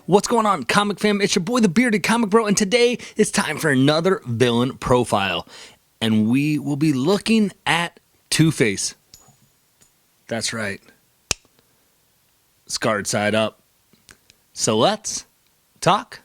What's going on, comic fam? It's your boy, the Bearded Comic Bro, and today it's time for another villain profile. And we will be looking at Two-Face. That's right. Scarred side up. So let's talk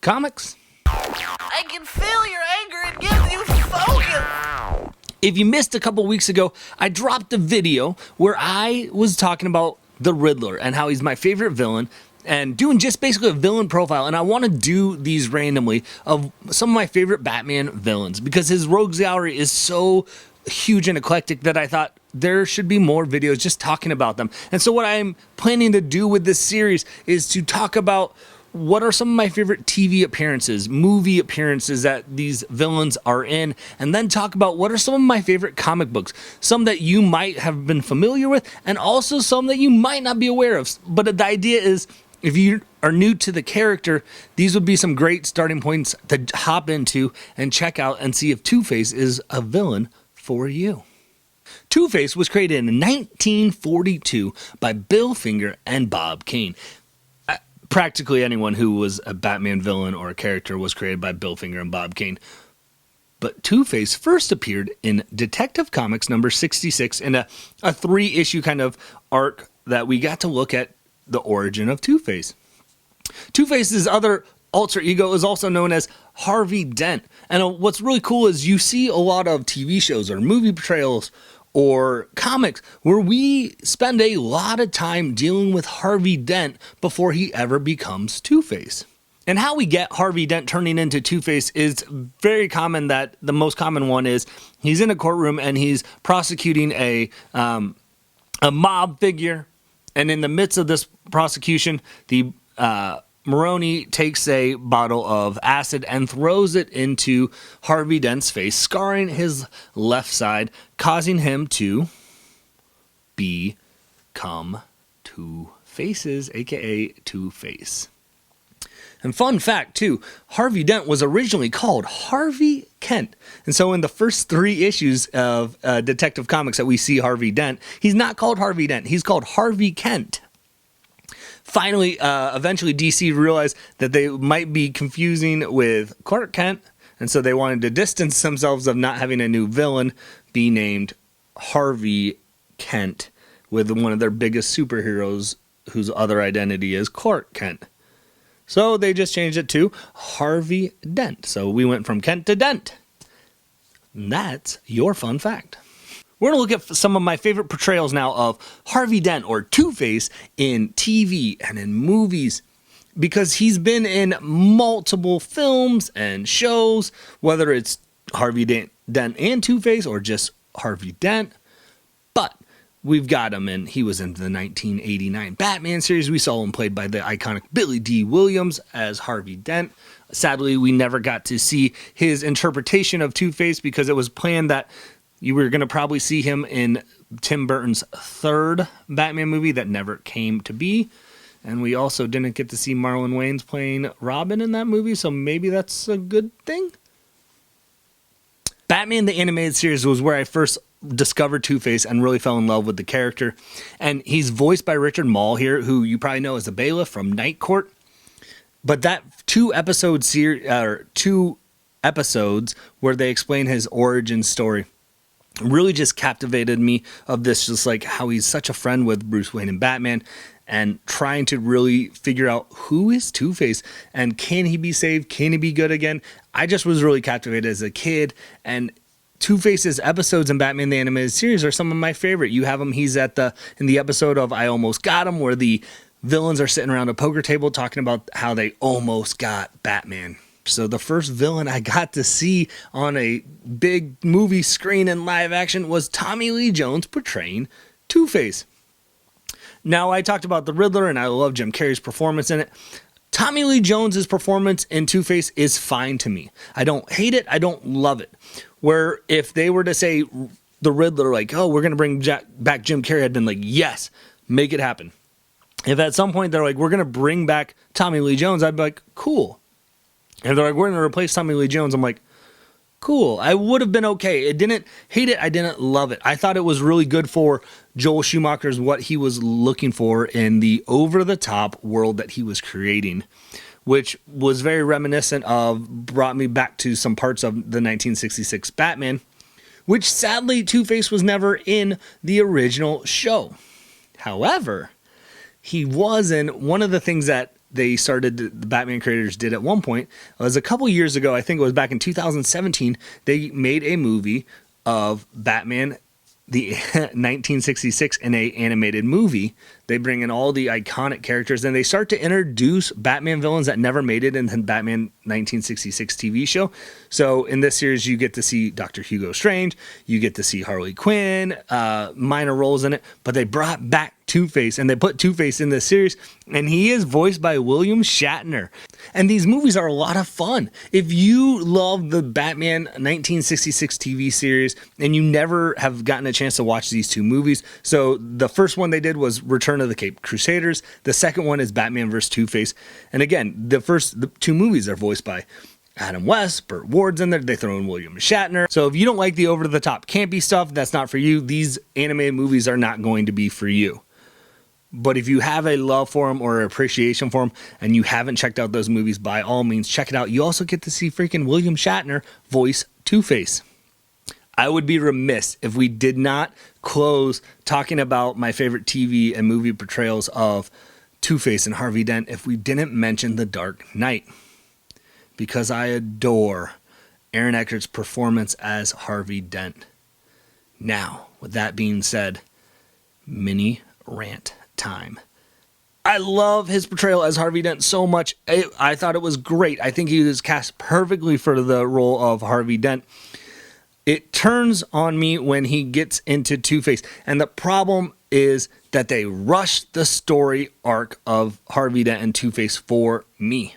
comics. I can feel your anger. It gives you focus. If you missed a couple weeks ago, I dropped a video where I was talking about the Riddler and how he's my favorite villain and doing just basically a villain profile. And I want to do these randomly of some of my favorite Batman villains because his rogues gallery is so huge and eclectic that I thought there should be more videos just talking about them. And so what I'm planning to do with this series is to talk about what are some of my favorite TV appearances, movie appearances that these villains are in, and then talk about what are some of my favorite comic books, some that you might have been familiar with, and also some that you might not be aware of. But the idea is, if you are new to the character, these would be some great starting points to hop into and check out and see if Two-Face is a villain for you. Two-Face was created in 1942 by Bill Finger and Bob Kane. Practically anyone who was a Batman villain or a character was created by Bill Finger and Bob Kane. But Two-Face first appeared in Detective Comics number 66 in a 3-issue kind of arc that we got to look at the origin of Two-Face. Two-Face's other alter ego is also known as Harvey Dent. And what's really cool is you see a lot of TV shows or movie portrayals or comics where we spend a lot of time dealing with Harvey Dent before he ever becomes Two-Face. And how we get Harvey Dent turning into Two-Face is very common. That the most common one is he's in a courtroom and he's prosecuting a mob figure. And in the midst of this prosecution, the Maroni takes a bottle of acid and throws it into Harvey Dent's face, scarring his left side, causing him to become Two Faces, aka Two-Face. And fun fact, too, Harvey Dent was originally called Harvey Kent. And so in the first 3 issues of Detective Comics that we see Harvey Dent, he's not called Harvey Dent, he's called Harvey Kent. Finally, eventually DC realized that they might be confusing with Clark Kent, and so they wanted to distance themselves of not having a new villain be named Harvey Kent with one of their biggest superheroes whose other identity is Clark Kent. So they just changed it to Harvey Dent. So we went from Kent to Dent. And that's your fun fact. We're going to look at some of my favorite portrayals now of Harvey Dent or Two-Face in TV and in movies because he's been in multiple films and shows, whether it's Harvey Dent and Two-Face or just Harvey Dent. But we've got him in, he was in the 1989 Batman series. We saw him played by the iconic Billy D. Williams as Harvey Dent. Sadly, we never got to see his interpretation of Two-Face because it was planned that you were going to probably see him in Tim Burton's 3rd Batman movie that never came to be. And we also didn't get to see Marlon Wayans playing Robin in that movie, so maybe that's a good thing. Batman the Animated Series was where I first discovered Two-Face and really fell in love with the character. And he's voiced by Richard Mall here, who you probably know as the bailiff from Night Court. But that 2 episodes where they explain his origin story really just captivated me of this, just like how he's such a friend with Bruce Wayne and Batman and trying to really figure out who is Two-Face and can he be saved? Can he be good again? I just was really captivated as a kid, and Two-Face's episodes in Batman the Animated Series are some of my favorite. You have him, he's in the episode of I Almost Got Him where the villains are sitting around a poker table talking about how they almost got Batman. So the first villain I got to see on a big movie screen in live action was Tommy Lee Jones portraying Two-Face. Now, I talked about the Riddler, and I love Jim Carrey's performance in it. Tommy Lee Jones's performance in Two-Face is fine to me. I don't hate it. I don't love it. Where if they were to say the Riddler, like, oh, we're going to bring back Jim Carrey, I'd been like, yes, make it happen. If at some point they're like, we're going to bring back Tommy Lee Jones, I'd be like, cool. And they're like, we're going to replace Tommy Lee Jones. I'm like, cool. I would have been okay. I didn't hate it. I didn't love it. I thought it was really good for Joel Schumacher's what he was looking for in the over-the-top world that he was creating, which was very reminiscent of, brought me back to some parts of the 1966 Batman, which sadly Two-Face was never in the original show. However, he was in one of the things that the Batman creators did at one point was a couple years ago, I think it was back in 2017, they made a movie of Batman, the 1966 in a animated movie. They bring in all the iconic characters and they start to introduce Batman villains that never made it in the Batman 1966 TV show. So in this series, you get to see Dr. Hugo Strange, you get to see Harley Quinn, minor roles in it, but they brought back Two-Face and they put Two-Face in this series and he is voiced by William Shatner. And these movies are a lot of fun. If you love the Batman 1966 TV series and you never have gotten a chance to watch these two movies, so the first one they did was Return of the Caped Crusaders. The second one is Batman vs. Two-Face. And again, the two movies are voiced by Adam West, Burt Ward's in there, they throw in William Shatner. So if you don't like the over-the-top campy stuff, that's not for you. These animated movies are not going to be for you. But if you have a love for them or appreciation for them and you haven't checked out those movies, by all means, check it out. You also get to see freaking William Shatner voice Two-Face. I would be remiss if we did not close talking about my favorite TV and movie portrayals of Two-Face and Harvey Dent if we didn't mention The Dark Knight. Because I adore Aaron Eckhart's performance as Harvey Dent. Now, with that being said, mini rant time. I love his portrayal as Harvey Dent so much. I thought it was great. I think he was cast perfectly for the role of Harvey Dent. It turns on me when he gets into Two-Face. And the problem is that they rushed the story arc of Harvey Dent and Two-Face for me.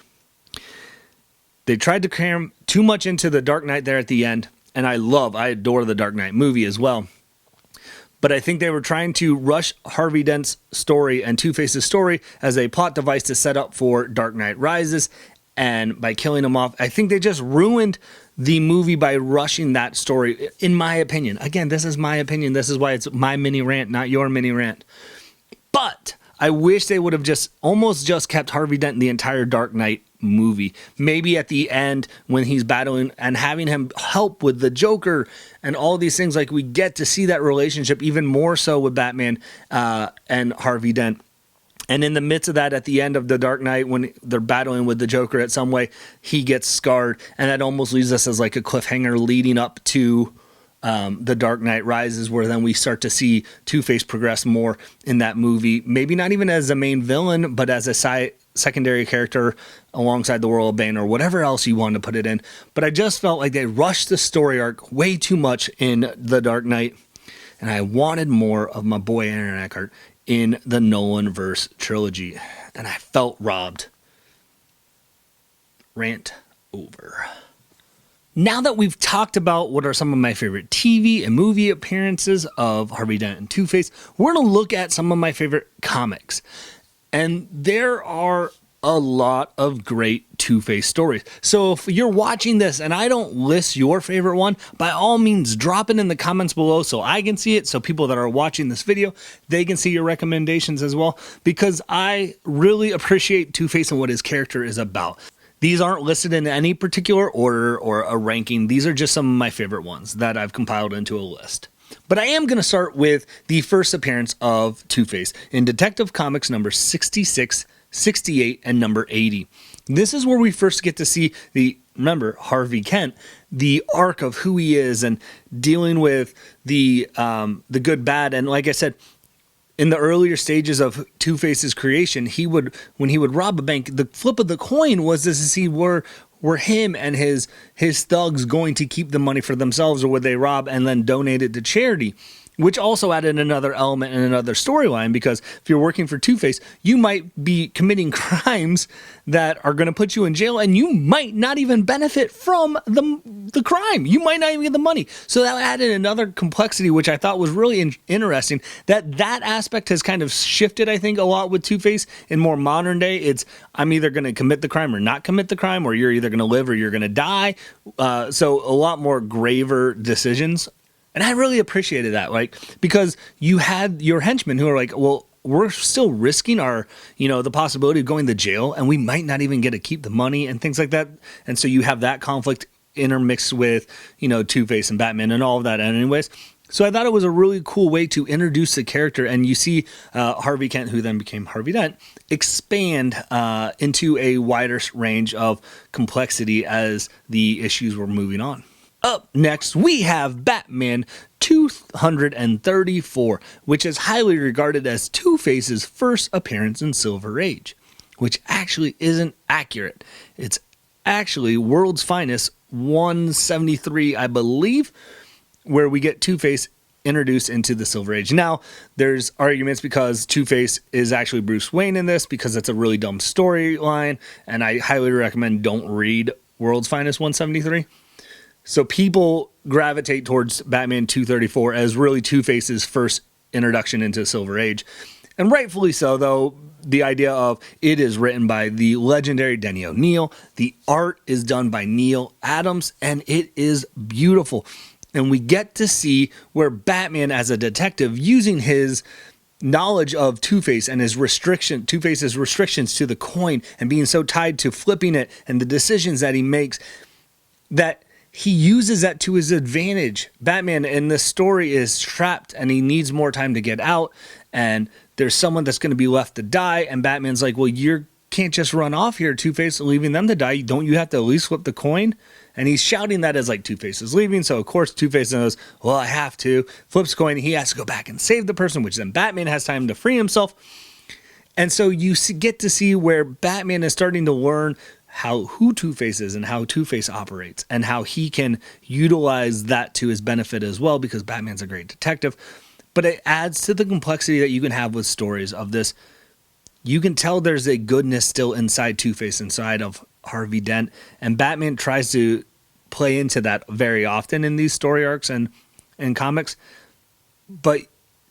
They tried to cram too much into The Dark Knight there at the end. And I adore the Dark Knight movie as well. But I think they were trying to rush Harvey Dent's story and Two-Face's story as a plot device to set up for Dark Knight Rises. And by killing him off, I think they just ruined the movie by rushing that story, in my opinion. Again, this is my opinion. This is why it's my mini rant, not your mini rant. But I wish they would have almost just kept Harvey Dent in the entire Dark Knight movie. Maybe at the end when he's battling and having him help with the Joker and all these things, like we get to see that relationship even more so with Batman and Harvey Dent. And in the midst of that, at the end of The Dark Knight, when they're battling with the Joker at some way, he gets scarred. And that almost leaves us as like a cliffhanger leading up to The Dark Knight Rises, where then we start to see Two-Face progress more in that movie. Maybe not even as a main villain, but as a secondary character alongside the World of Bane or whatever else you want to put it in. But I just felt like they rushed the story arc way too much in The Dark Knight. And I wanted more of my boy Aaron Eckhart in the Nolanverse trilogy. And I felt robbed. Rant over. Now that we've talked about what are some of my favorite TV and movie appearances of Harvey Dent and Two-Face, we're going to look at some of my favorite comics. And there are a lot of great Two-Face stories. So if you're watching this and I don't list your favorite one, by all means drop it in the comments below so I can see it, so people that are watching this video, they can see your recommendations as well, because I really appreciate Two-Face and what his character is about. These aren't listed in any particular order or a ranking. These are just some of my favorite ones that I've compiled into a list. But I am going to start with the first appearance of Two-Face in Detective Comics number 66, 68, and number 80. This is where we first get to see remember, Harvey Kent, the arc of who he is and dealing with the good, bad. And like I said, in the earlier stages of Two-Face's creation, when he would rob a bank, the flip of the coin was to see were him and his thugs going to keep the money for themselves, or would they rob and then donate it to charity? which also added another element and another storyline, because if you're working for Two-Face, you might be committing crimes that are going to put you in jail, and you might not even benefit from the crime. You might not even get the money. So that added another complexity, which I thought was really interesting. That aspect has kind of shifted, I think, a lot with Two-Face. In more modern day, it's I'm either going to commit the crime or not commit the crime, or you're either going to live or you're going to die. So a lot more graver decisions. And I really appreciated that, like, because you had your henchmen who are like, well, we're still risking our, the possibility of going to jail, and we might not even get to keep the money and things like that. And so you have that conflict intermixed with, Two-Face and Batman and all of that. And anyways, so I thought it was a really cool way to introduce the character, and you see Harvey Kent, who then became Harvey Dent, expand into a wider range of complexity as the issues were moving on. Up next, we have Batman 234, which is highly regarded as Two-Face's first appearance in Silver Age, which actually isn't accurate. It's actually World's Finest 173, I believe, where we get Two-Face introduced into the Silver Age. Now, there's arguments because Two-Face is actually Bruce Wayne in this, because it's a really dumb storyline, and I highly recommend don't read World's Finest 173. So people gravitate towards Batman 234 as really Two-Face's first introduction into Silver Age. And rightfully so, though, the idea of it is written by the legendary Denny O'Neil. The art is done by Neil Adams, and it is beautiful. And we get to see where Batman, as a detective, using his knowledge of Two-Face and Two-Face's restrictions to the coin, and being so tied to flipping it and the decisions that he makes, that he uses that to his advantage. Batman in this story is trapped and he needs more time to get out, and there's someone that's going to be left to die, and Batman's like, well, you can't just run off here, Two-Face, leaving them to die. Don't you have to at least flip the coin? And he's shouting that as like Two-Face is leaving, so of course Two-Face knows, well, I have to. Flips coin, he has to go back and save the person, which then Batman has time to free himself. And so you get to see where Batman is starting to learn who Two-Face is and how Two-Face operates, and how he can utilize that to his benefit as well, because Batman's a great detective. But it adds to the complexity that you can have with stories of this. You can tell there's a goodness still inside Two-Face, inside of Harvey Dent, and Batman tries to play into that very often in these story arcs and comics. But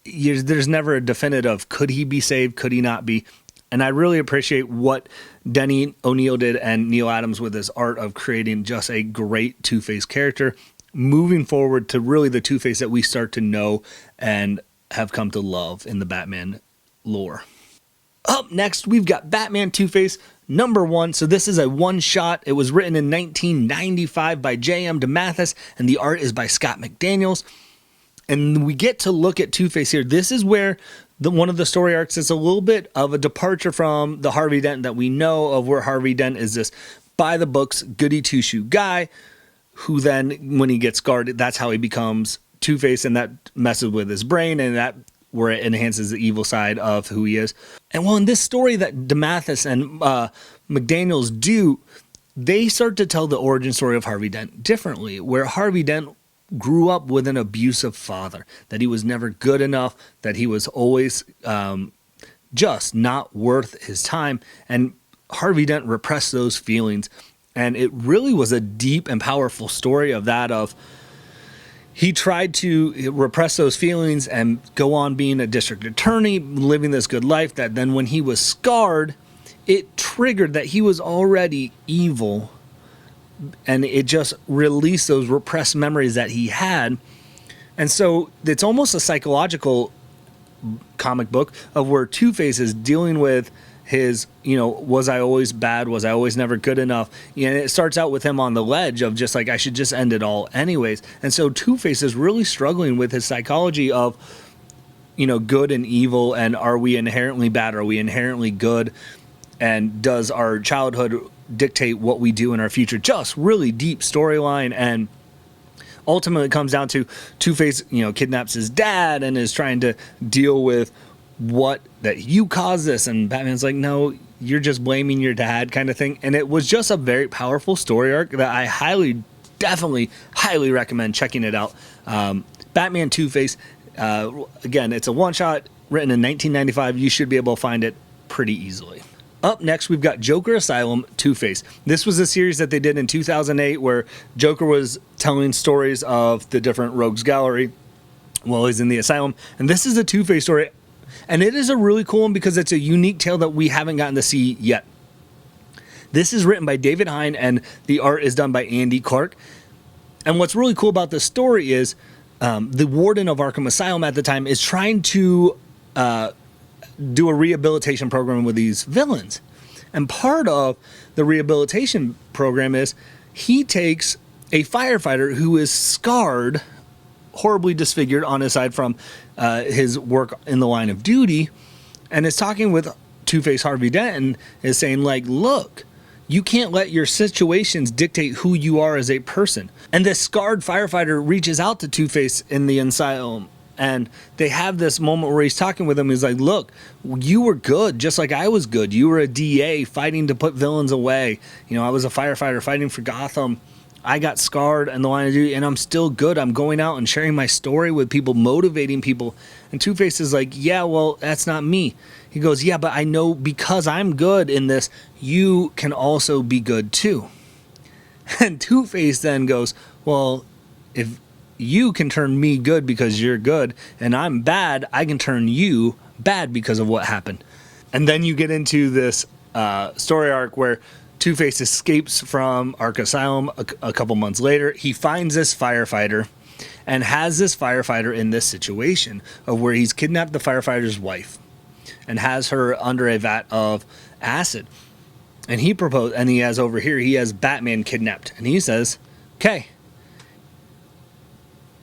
there's never a definitive, could he be saved, could he not be? And I really appreciate what Denny O'Neil did and Neil Adams with his art of creating just a great Two-Face character, moving forward to really the Two-Face that we start to know and have come to love in the Batman lore. Up next, we've got Batman Two-Face #1. So this is a one-shot. It was written in 1995 by J.M. DeMatteis, and the art is by Scott McDaniels. And we get to look at Two-Face here. This is where one of the story arcs is a little bit of a departure from the Harvey Dent that we know of, where Harvey Dent is this by-the-books, goody-two-shoe guy who then, when he gets guarded, that's how he becomes Two-Face, and that messes with his brain, and that where it enhances the evil side of who he is. And well, in this story that DeMatteis and McDaniels do, they start to tell the origin story of Harvey Dent differently, where Harvey Dent grew up with an abusive father, that he was never good enough, that he was always just not worth his time, and Harvey Dent repressed those feelings. And it really was a deep and powerful story of that, of he tried to repress those feelings and go on being a district attorney, living this good life, that then when he was scarred, it triggered that he was already evil, and it just released those repressed memories that he had. And so it's almost a psychological comic book of where Two-Face is dealing with his, was I always bad? Was I always never good enough? And it starts out with him on the ledge of just like, I should just end it all anyways. And so Two-Face is really struggling with his psychology of, good and evil, and are we inherently bad? Are we inherently good? And does our childhood dictate what we do in our future? Just really deep storyline, and ultimately it comes down to Two-Face, kidnaps his dad and is trying to deal with that you caused this, and Batman's like, no, you're just blaming your dad, kind of thing. And it was just a very powerful story arc that I definitely highly recommend checking it out. Batman Two-Face Again, it's a one-shot written in 1995. You should be able to find it pretty easily. Up next, we've got Joker Asylum, Two-Face. This was a series that they did in 2008 where Joker was telling stories of the different rogues gallery while he's in the asylum. And this is a Two-Face story. And it is a really cool one because it's a unique tale that we haven't gotten to see yet. This is written by David Hine and the art is done by Andy Clark. And what's really cool about this story is the warden of Arkham Asylum at the time is trying to do a rehabilitation program with these villains. And part of the rehabilitation program is he takes a firefighter who is scarred, horribly disfigured on his side from his work in the line of duty, and is talking with Two-Face Harvey Dent and is saying, like, look, you can't let your situations dictate who you are as a person. And this scarred firefighter reaches out to Two-Face in the asylum, and they have this moment where he's talking with him. He's like, look, you were good just like I was good. You were a DA fighting to put villains away. You know, I was a firefighter fighting for Gotham. I got scarred in the line of duty, and I'm still good. I'm going out and sharing my story with people, motivating people. And Two-Face is like, yeah, well, that's not me. He goes, yeah, but I know because I'm good in this, you can also be good too. And Two-Face then goes, well, if you can turn me good because you're good, and I'm bad, I can turn you bad because of what happened. And then you get into this story arc where Two-Face escapes from Arc Asylum a couple months later. He finds this firefighter and has this firefighter in this situation of where he's kidnapped the firefighter's wife and has her under a vat of acid. And he proposed, and he has Batman kidnapped. And he says, okay,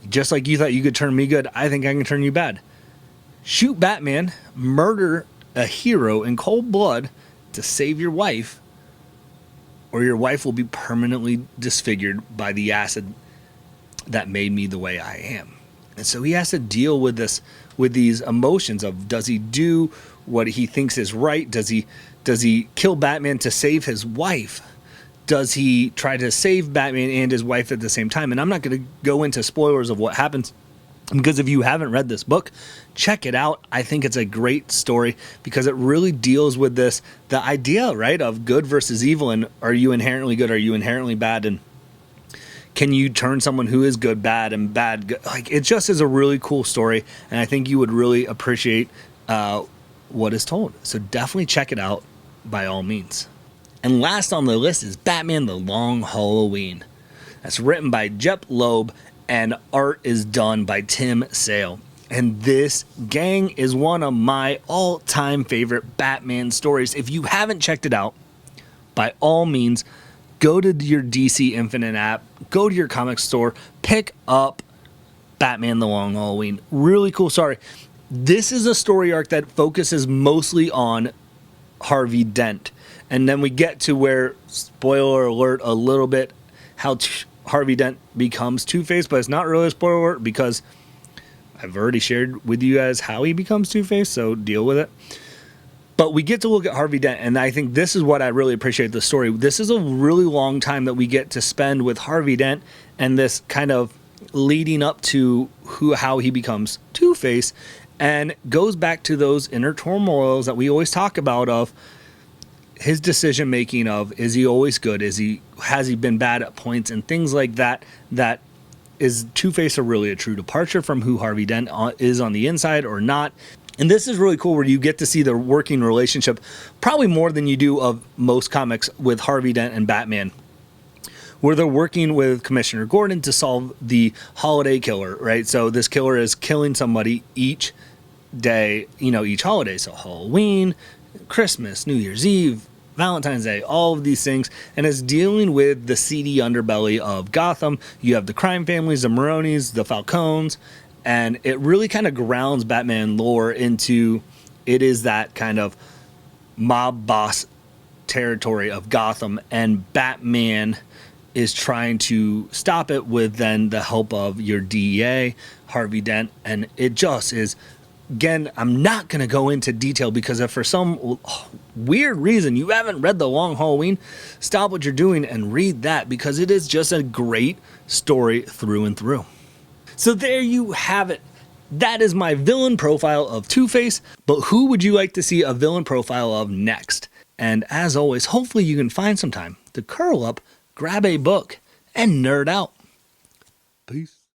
just like you thought you could turn me good, I think I can turn you bad. Shoot Batman, murder a hero in cold blood to save your wife, or your wife will be permanently disfigured by the acid that made me the way I am. And so he has to deal with this, with these emotions of, does he do what he thinks is right? Does he kill Batman to save his wife? Does he try to save Batman and his wife at the same time? And I'm not going to go into spoilers of what happens, because if you haven't read this book, check it out. I think it's a great story because it really deals with the idea, right, of good versus evil, and are you inherently good? Are you inherently bad? And can you turn someone who is good bad and bad good? Like, it just is a really cool story, and I think you would really appreciate what is told. So definitely check it out by all means. And last on the list is Batman: The Long Halloween. That's written by Jep Loeb and art is done by Tim Sale. And this, gang, is one of my all-time favorite Batman stories. If you haven't checked it out, by all means, go to your DC Infinite app, go to your comic store, pick up Batman: The Long Halloween. Really cool story. This is a story arc that focuses mostly on Harvey Dent. And then we get to where, spoiler alert a little bit, how Harvey Dent becomes Two-Face, but it's not really a spoiler alert because I've already shared with you guys how he becomes Two-Face, so deal with it. But we get to look at Harvey Dent, and I think this is what I really appreciate the story. This is a really long time that we get to spend with Harvey Dent and this kind of leading up to how he becomes Two-Face, and goes back to those inner turmoils that we always talk about of his decision making of, is he always good? Has he been bad at points and things like that? That is Two-Face really a true departure from who Harvey Dent is on the inside or not? And this is really cool where you get to see the working relationship, probably more than you do of most comics, with Harvey Dent and Batman, where they're working with Commissioner Gordon to solve the holiday killer, right? So this killer is killing somebody each day, each holiday. So Halloween, Christmas, New Year's Eve, Valentine's Day, all of these things, and is dealing with the seedy underbelly of Gotham. You have the crime families, the Maronis, the Falcones, and it really kind of grounds Batman lore into, it is that kind of mob boss territory of Gotham, and Batman is trying to stop it with then the help of your DEA, Harvey Dent, and it just is. Again, I'm not going to go into detail because if for some weird reason you haven't read The Long Halloween, stop what you're doing and read that, because it is just a great story through and through. So there you have it. that is my villain profile of Two-Face, but who would you like to see a villain profile of next? And as always, hopefully you can find some time to curl up, grab a book, and nerd out. Peace.